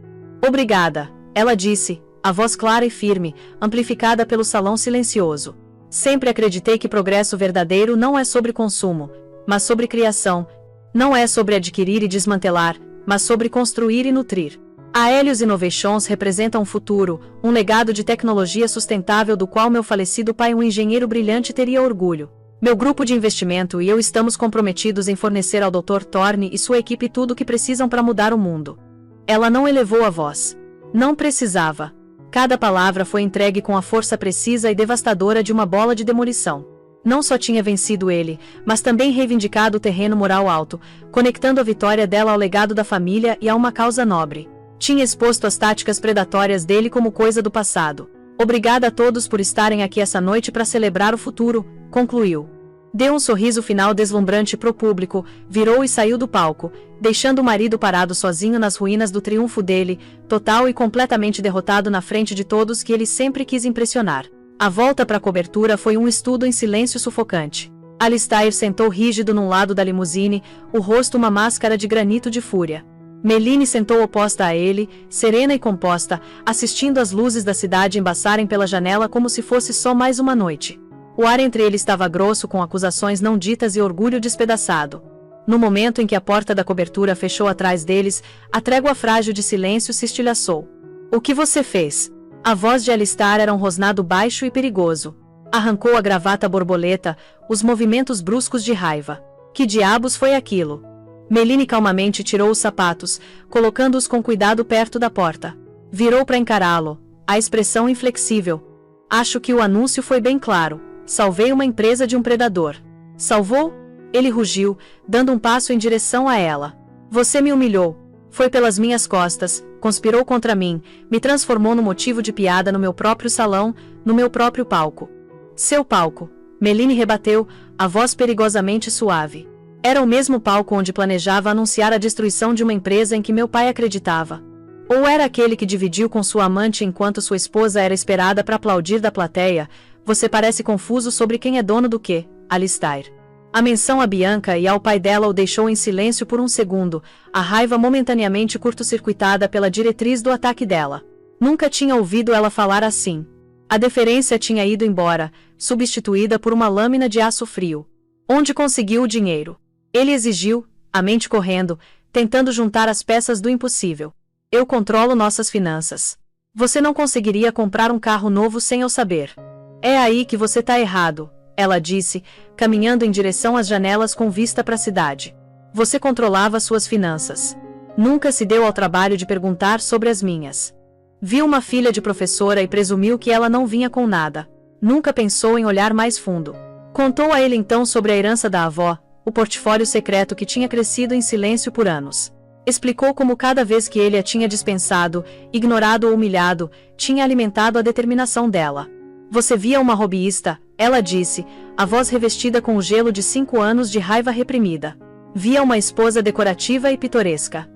Obrigada, ela disse, a voz clara e firme, amplificada pelo salão silencioso. Sempre acreditei que progresso verdadeiro não é sobre consumo, mas sobre criação. Não é sobre adquirir e desmantelar, mas sobre construir e nutrir. A Helios Innovations representa um futuro, um legado de tecnologia sustentável do qual meu falecido pai, um engenheiro brilhante, teria orgulho. Meu grupo de investimento e eu estamos comprometidos em fornecer ao Dr. Thorne e sua equipe tudo o que precisam para mudar o mundo. Ela não elevou a voz. Não precisava. Cada palavra foi entregue com a força precisa e devastadora de uma bola de demolição. Não só tinha vencido ele, mas também reivindicado o terreno moral alto, conectando a vitória dela ao legado da família e a uma causa nobre. Tinha exposto as táticas predatórias dele como coisa do passado. Obrigada a todos por estarem aqui essa noite para celebrar o futuro, concluiu. Deu um sorriso final deslumbrante pro público, virou e saiu do palco, deixando o marido parado sozinho nas ruínas do triunfo dele, total e completamente derrotado na frente de todos que ele sempre quis impressionar. A volta para a cobertura foi um estudo em silêncio sufocante. Alistair sentou rígido num lado da limusine, o rosto uma máscara de granito de fúria. Melanie sentou oposta a ele, serena e composta, assistindo as luzes da cidade embaçarem pela janela como se fosse só mais uma noite. O ar entre eles estava grosso com acusações não ditas e orgulho despedaçado. No momento em que a porta da cobertura fechou atrás deles, a trégua frágil de silêncio se estilhaçou. O que você fez? A voz de Alistair era um rosnado baixo e perigoso. Arrancou a gravata borboleta, os movimentos bruscos de raiva. Que diabos foi aquilo? Melanie calmamente tirou os sapatos, colocando-os com cuidado perto da porta. Virou para encará-lo, a expressão inflexível. Acho que o anúncio foi bem claro. Salvei uma empresa de um predador. Salvou? Ele rugiu, dando um passo em direção a ela. Você me humilhou. Foi pelas minhas costas, conspirou contra mim, me transformou no motivo de piada no meu próprio salão, no meu próprio palco. Seu palco. Melanie rebateu, a voz perigosamente suave. Era o mesmo palco onde planejava anunciar a destruição de uma empresa em que meu pai acreditava. Ou era aquele que dividiu com sua amante enquanto sua esposa era esperada para aplaudir da plateia? Você parece confuso sobre quem é dono do quê, Alistair. A menção a Bianca e ao pai dela o deixou em silêncio por um segundo, a raiva momentaneamente curto-circuitada pela diretriz do ataque dela. Nunca tinha ouvido ela falar assim. A deferência tinha ido embora, substituída por uma lâmina de aço frio. Onde conseguiu o dinheiro? Ele exigiu, a mente correndo, tentando juntar as peças do impossível. Eu controlo nossas finanças. Você não conseguiria comprar um carro novo sem eu saber. É aí que você tá errado, ela disse, caminhando em direção às janelas com vista para a cidade. Você controlava suas finanças. Nunca se deu ao trabalho de perguntar sobre as minhas. Viu uma filha de professora e presumiu que ela não vinha com nada. Nunca pensou em olhar mais fundo. Contou a ele então sobre a herança da avó, o portfólio secreto que tinha crescido em silêncio por anos. Explicou como cada vez que ele a tinha dispensado, ignorado ou humilhado, tinha alimentado a determinação dela. Você via uma hobbyista, ela disse, a voz revestida com o gelo de 5 anos de raiva reprimida. Via uma esposa decorativa e pitoresca.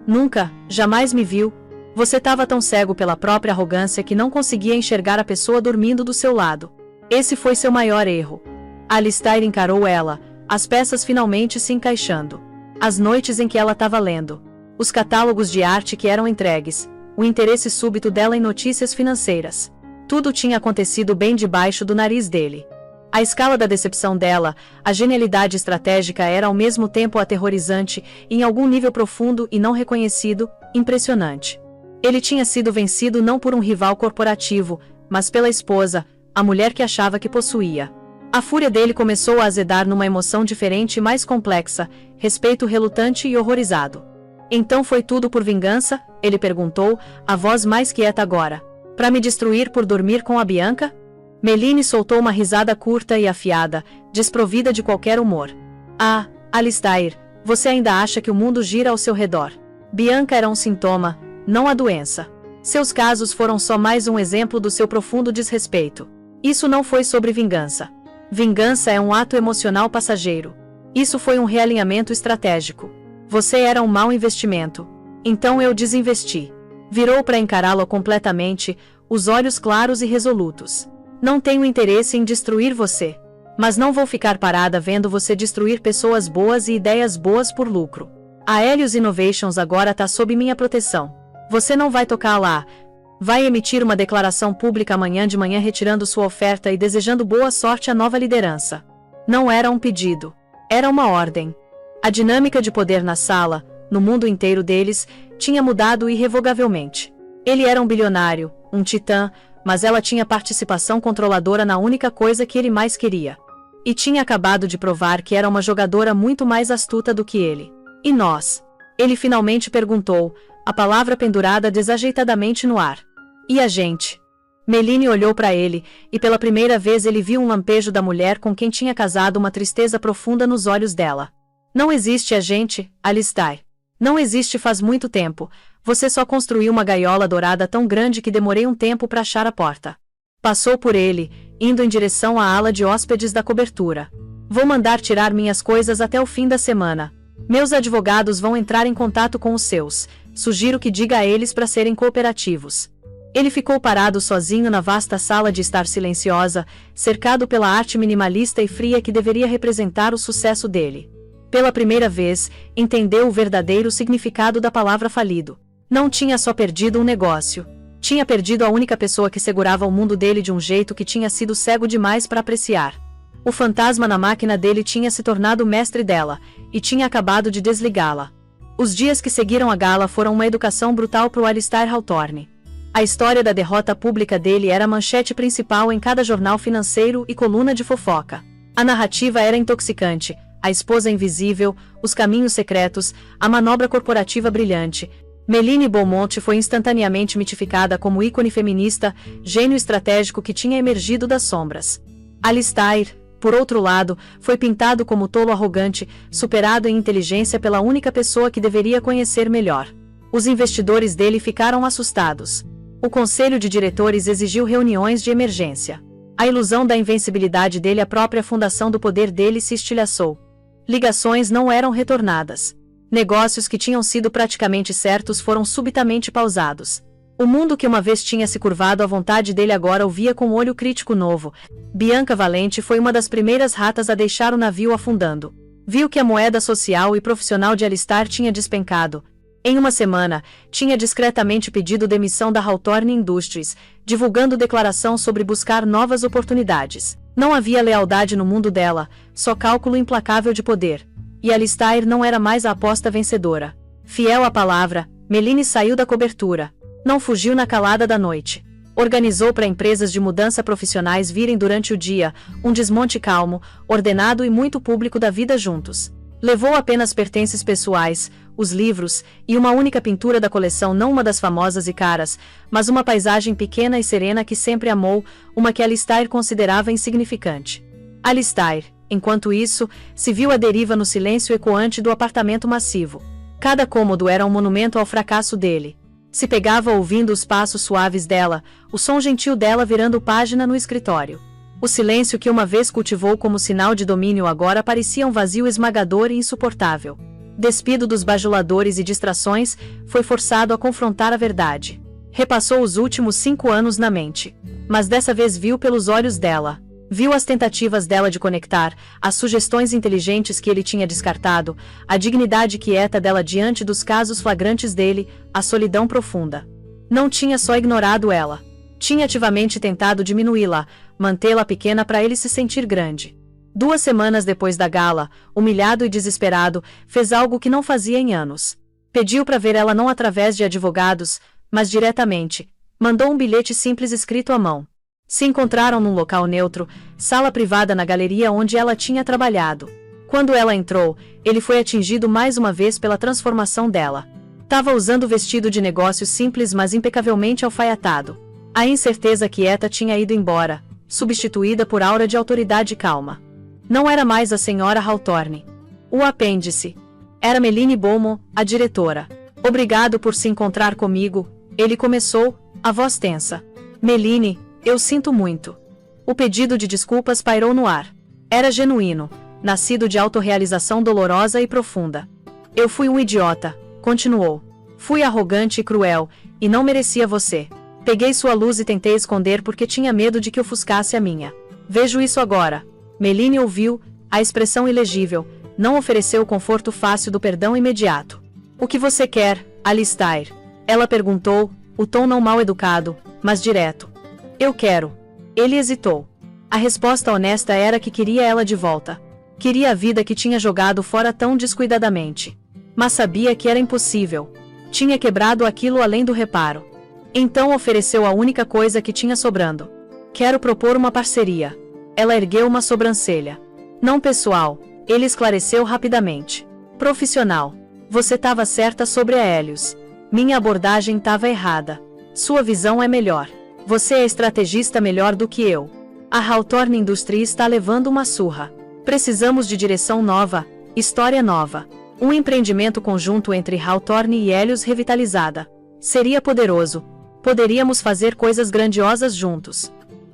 Nunca, jamais me viu. Você estava tão cego pela própria arrogância que não conseguia enxergar a pessoa dormindo do seu lado. Esse foi seu maior erro. Alistair encarou ela, as peças finalmente se encaixando. As noites em que ela estava lendo. Os catálogos de arte que eram entregues. O interesse súbito dela em notícias financeiras. Tudo tinha acontecido bem debaixo do nariz dele. A escala da decepção dela, a genialidade estratégica era ao mesmo tempo aterrorizante, e em algum nível profundo e não reconhecido, impressionante. Ele tinha sido vencido não por um rival corporativo, mas pela esposa, a mulher que achava que possuía. A fúria dele começou a azedar numa emoção diferente e mais complexa, respeito relutante e horrorizado. Então foi tudo por vingança? Ele perguntou, a voz mais quieta agora. Para me destruir por dormir com a Bianca? Melanie soltou uma risada curta e afiada, desprovida de qualquer humor. Ah, Alistair, você ainda acha que o mundo gira ao seu redor. Bianca era um sintoma, não a doença. Seus casos foram só mais um exemplo do seu profundo desrespeito. Isso não foi sobre vingança. Vingança é um ato emocional passageiro. Isso foi um realinhamento estratégico. Você era um mau investimento. Então eu desinvesti. Virou para encará-lo completamente, os olhos claros e resolutos. Não tenho interesse em destruir você. Mas não vou ficar parada vendo você destruir pessoas boas e ideias boas por lucro. A Helios Innovations agora está sob minha proteção. Você não vai tocar lá. Vai emitir uma declaração pública amanhã de manhã retirando sua oferta e desejando boa sorte à nova liderança. Não era um pedido. Era uma ordem. A dinâmica de poder na sala, no mundo inteiro deles, tinha mudado irrevogavelmente. Ele era um bilionário, um titã, mas ela tinha participação controladora na única coisa que ele mais queria. E tinha acabado de provar que era uma jogadora muito mais astuta do que ele. E nós? Ele finalmente perguntou, a palavra pendurada desajeitadamente no ar. E a gente? Melanie olhou para ele, e pela primeira vez ele viu um lampejo da mulher com quem tinha casado, uma tristeza profunda nos olhos dela. Não existe a gente, Alistair. Não existe faz muito tempo. Você só construiu uma gaiola dourada tão grande que demorei um tempo para achar a porta. Passou por ele, indo em direção à ala de hóspedes da cobertura. Vou mandar tirar minhas coisas até o fim da semana. Meus advogados vão entrar em contato com os seus. Sugiro que diga a eles para serem cooperativos. Ele ficou parado sozinho na vasta sala de estar silenciosa, cercado pela arte minimalista e fria que deveria representar o sucesso dele. Pela primeira vez, entendeu o verdadeiro significado da palavra falido. Não tinha só perdido um negócio. Tinha perdido a única pessoa que segurava o mundo dele de um jeito que tinha sido cego demais para apreciar. O fantasma na máquina dele tinha se tornado o mestre dela, e tinha acabado de desligá-la. Os dias que seguiram a gala foram uma educação brutal para o Alistair Hawthorne. A história da derrota pública dele era a manchete principal em cada jornal financeiro e coluna de fofoca. A narrativa era intoxicante, a esposa invisível, os caminhos secretos, a manobra corporativa brilhante. Melanie Beaumont foi instantaneamente mitificada como ícone feminista, gênio estratégico que tinha emergido das sombras. Alistair, por outro lado, foi pintado como tolo arrogante, superado em inteligência pela única pessoa que deveria conhecer melhor. Os investidores dele ficaram assustados. O conselho de diretores exigiu reuniões de emergência. A ilusão da invencibilidade dele, a própria fundação do poder dele se estilhaçou. Ligações não eram retornadas. Negócios que tinham sido praticamente certos foram subitamente pausados. O mundo que uma vez tinha se curvado à vontade dele agora o via com um olho crítico novo. Bianca Valente foi uma das primeiras ratas a deixar o navio afundando. Viu que a moeda social e profissional de Alistair tinha despencado. Em uma semana, tinha discretamente pedido demissão da Hawthorne Industries, divulgando declaração sobre buscar novas oportunidades. Não havia lealdade no mundo dela, só cálculo implacável de poder. E Alistair não era mais a aposta vencedora. Fiel à palavra, Melanie saiu da cobertura. Não fugiu na calada da noite. Organizou para empresas de mudança profissionais virem durante o dia, um desmonte calmo, ordenado e muito público da vida juntos. Levou apenas pertences pessoais, os livros, e uma única pintura da coleção, não uma das famosas e caras, mas uma paisagem pequena e serena que sempre amou, uma que Alistair considerava insignificante. Alistair, enquanto isso, se viu à deriva no silêncio ecoante do apartamento massivo. Cada cômodo era um monumento ao fracasso dele. Se pegava ouvindo os passos suaves dela, o som gentil dela virando página no escritório. O silêncio que uma vez cultivou como sinal de domínio agora parecia um vazio esmagador e insuportável. Despido dos bajuladores e distrações, foi forçado a confrontar a verdade. Repassou os últimos 5 anos na mente. Mas dessa vez viu pelos olhos dela. Viu as tentativas dela de conectar, as sugestões inteligentes que ele tinha descartado, a dignidade quieta dela diante dos casos flagrantes dele, a solidão profunda. Não tinha só ignorado ela. Tinha ativamente tentado diminuí-la, mantê-la pequena para ele se sentir grande. 2 semanas depois da gala, humilhado e desesperado, fez algo que não fazia em anos. Pediu para ver ela não através de advogados, mas diretamente. Mandou um bilhete simples escrito à mão. Se encontraram num local neutro, sala privada na galeria onde ela tinha trabalhado. Quando ela entrou, ele foi atingido mais uma vez pela transformação dela. Tava usando vestido de negócio simples mas impecavelmente alfaiatado. A incerteza quieta tinha ido embora, substituída por aura de autoridade calma. Não era mais a senhora Hawthorne. O apêndice. Era Melanie Beaumont, a diretora. Obrigado por se encontrar comigo, ele começou, a voz tensa. Melanie, eu sinto muito. O pedido de desculpas pairou no ar. Era genuíno, nascido de autorrealização dolorosa e profunda. Eu fui um idiota, continuou. Fui arrogante e cruel, e não merecia você. Peguei sua luz e tentei esconder porque tinha medo de que ofuscasse a minha. Vejo isso agora. Melanie ouviu, a expressão ilegível, não ofereceu o conforto fácil do perdão imediato. O que você quer, Alistair? Ela perguntou, o tom não mal educado, mas direto. Eu quero. Ele hesitou. A resposta honesta era que queria ela de volta. Queria a vida que tinha jogado fora tão descuidadamente. Mas sabia que era impossível. Tinha quebrado aquilo além do reparo. Então ofereceu a única coisa que tinha sobrando. Quero propor uma parceria. Ela ergueu uma sobrancelha. Não pessoal, ele esclareceu rapidamente. Profissional. Você estava certa sobre a Helios. Minha abordagem estava errada. Sua visão é melhor. Você é estrategista melhor do que eu. A Hawthorne Industries está levando uma surra. Precisamos de direção nova, história nova. Um empreendimento conjunto entre Hawthorne e Helios revitalizada. Seria poderoso. Poderíamos fazer coisas grandiosas juntos.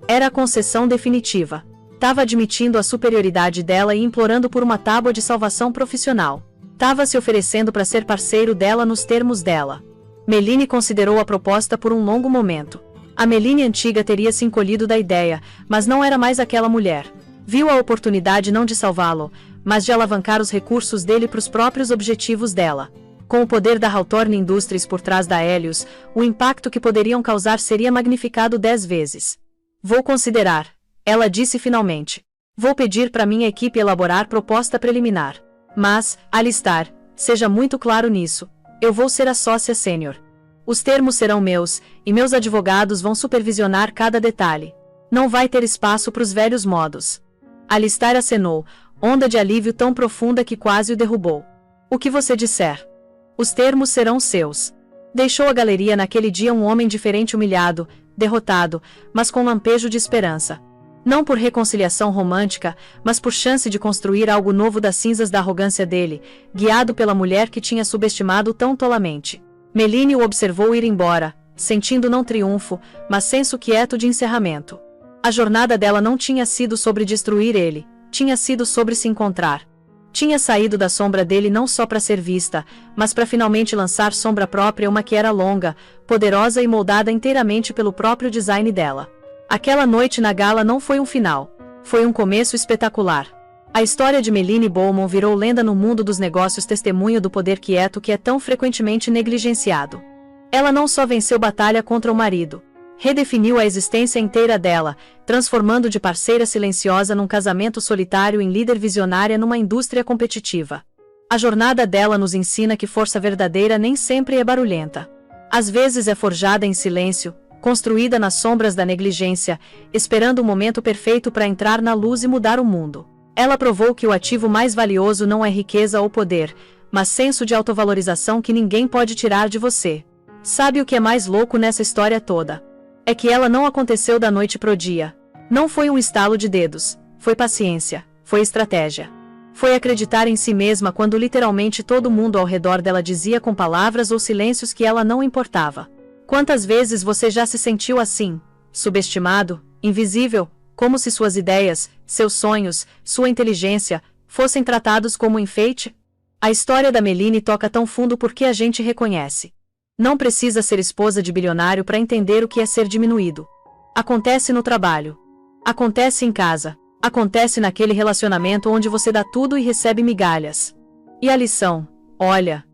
Era a concessão definitiva. Tava admitindo a superioridade dela e implorando por uma tábua de salvação profissional. Tava se oferecendo para ser parceiro dela nos termos dela. Meline considerou a proposta por um longo momento. A Meline antiga teria se encolhido da ideia, mas não era mais aquela mulher. Viu a oportunidade não de salvá-lo, mas de alavancar os recursos dele para os próprios objetivos dela. Com o poder da Hawthorne Industries por trás da Helios, o impacto que poderiam causar seria magnificado 10 vezes. Vou considerar, ela disse finalmente. Vou pedir para minha equipe elaborar proposta preliminar. Mas, Alistair, seja muito claro nisso, eu vou ser a sócia sênior. Os termos serão meus, e meus advogados vão supervisionar cada detalhe. Não vai ter espaço para os velhos modos. Alistair acenou, onda de alívio tão profunda que quase o derrubou. O que você disser. Os termos serão seus. Deixou a galeria naquele dia um homem diferente, humilhado, derrotado, mas com lampejo de esperança. Não por reconciliação romântica, mas por chance de construir algo novo das cinzas da arrogância dele, guiado pela mulher que tinha subestimado tão tolamente. Meline o observou ir embora, sentindo não triunfo, mas senso quieto de encerramento. A jornada dela não tinha sido sobre destruir ele, tinha sido sobre se encontrar. Tinha saído da sombra dele não só para ser vista, mas para finalmente lançar sombra própria, uma que era longa, poderosa e moldada inteiramente pelo próprio design dela. Aquela noite na gala não foi um final. Foi um começo espetacular. A história de Meline Bowman virou lenda no mundo dos negócios, testemunho do poder quieto que é tão frequentemente negligenciado. Ela não só venceu batalha contra o marido. Redefiniu a existência inteira dela, transformando de parceira silenciosa num casamento solitário em líder visionária numa indústria competitiva. A jornada dela nos ensina que força verdadeira nem sempre é barulhenta. Às vezes é forjada em silêncio, construída nas sombras da negligência, esperando o momento perfeito para entrar na luz e mudar o mundo. Ela provou que o ativo mais valioso não é riqueza ou poder, mas senso de autovalorização que ninguém pode tirar de você. Sabe o que é mais louco nessa história toda? É que ela não aconteceu da noite pro dia. Não foi um estalo de dedos, foi paciência, foi estratégia. Foi acreditar em si mesma quando literalmente todo mundo ao redor dela dizia com palavras ou silêncios que ela não importava. Quantas vezes você já se sentiu assim, subestimado, invisível, como se suas ideias, seus sonhos, sua inteligência, fossem tratados como enfeite? A história da Meline toca tão fundo porque a gente reconhece. Não precisa ser esposa de bilionário para entender o que é ser diminuído. Acontece no trabalho. Acontece em casa. Acontece naquele relacionamento onde você dá tudo e recebe migalhas. E a lição, olha,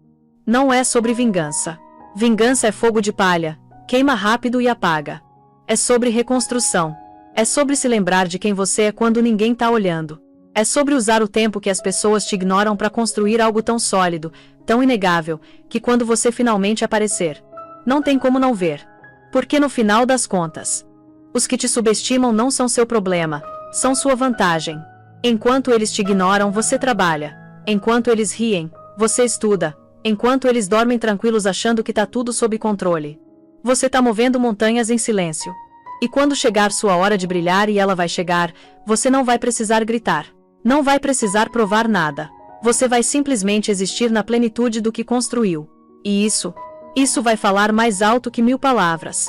não é sobre vingança. Vingança é fogo de palha, queima rápido e apaga. É sobre reconstrução. É sobre se lembrar de quem você é quando ninguém tá olhando. É sobre usar o tempo que as pessoas te ignoram para construir algo tão sólido, tão inegável, que quando você finalmente aparecer, não tem como não ver. Porque no final das contas, os que te subestimam não são seu problema, são sua vantagem. Enquanto eles te ignoram, você trabalha. Enquanto eles riem, você estuda. Enquanto eles dormem tranquilos achando que tá tudo sob controle, você tá movendo montanhas em silêncio. E quando chegar sua hora de brilhar, e ela vai chegar, você não vai precisar gritar. Não vai precisar provar nada. Você vai simplesmente existir na plenitude do que construiu. E isso vai falar mais alto que 1000 palavras.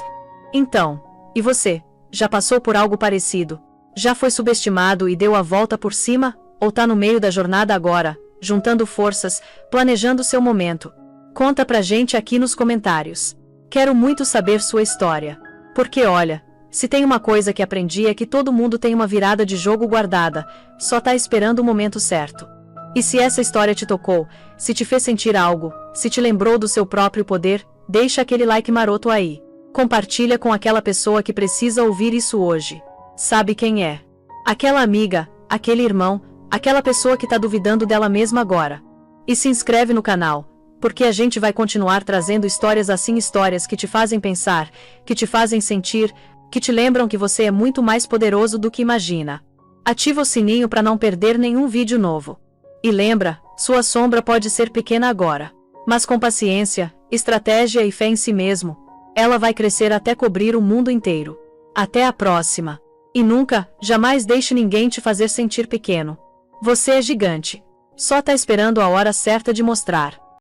Então, e você? Já passou por algo parecido? Já foi subestimado e deu a volta por cima? Ou tá no meio da jornada agora, juntando forças, planejando seu momento? Conta pra gente aqui nos comentários. Quero muito saber sua história. Porque olha, se tem uma coisa que aprendi é que todo mundo tem uma virada de jogo guardada, só tá esperando o momento certo. E se essa história te tocou, se te fez sentir algo, se te lembrou do seu próprio poder, deixa aquele like maroto aí. Compartilha com aquela pessoa que precisa ouvir isso hoje. Sabe quem é? Aquela amiga, aquele irmão, aquela pessoa que tá duvidando dela mesma agora. E se inscreve no canal, porque a gente vai continuar trazendo histórias assim, histórias que te fazem pensar, que te fazem sentir, que te lembram que você é muito mais poderoso do que imagina. Ativa o sininho para não perder nenhum vídeo novo. E lembra, sua sombra pode ser pequena agora, mas com paciência, estratégia e fé em si mesmo, ela vai crescer até cobrir o mundo inteiro. Até a próxima. E nunca, jamais deixe ninguém te fazer sentir pequeno. Você é gigante. Só tá esperando a hora certa de mostrar.